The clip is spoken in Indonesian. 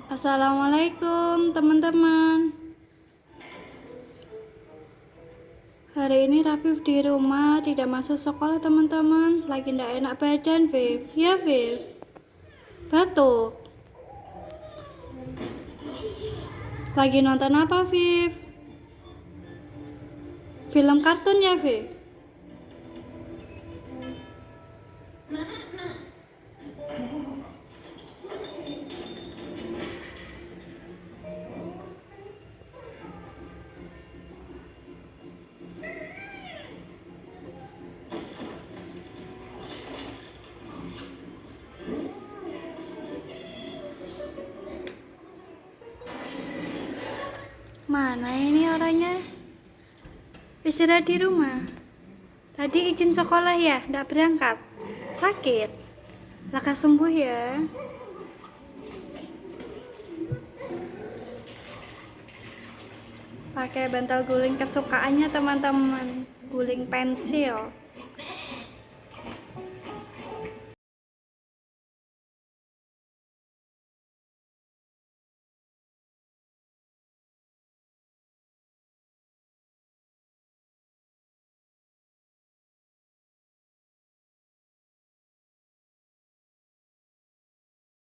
Assalamualaikum teman-teman. Hari ini Rafif di rumah, tidak masuk sekolah teman-teman. Lagi ndak enak badan, Viv. Ya, Viv. Batuk. Lagi nonton apa, Viv? Film kartun ya, Viv? Mana ini orangnya? Istirahat di rumah. Tadi izin sekolah ya, ndak berangkat. Sakit. Lekas sembuh ya. Pakai bantal guling kesukaannya teman-teman. Guling pensil.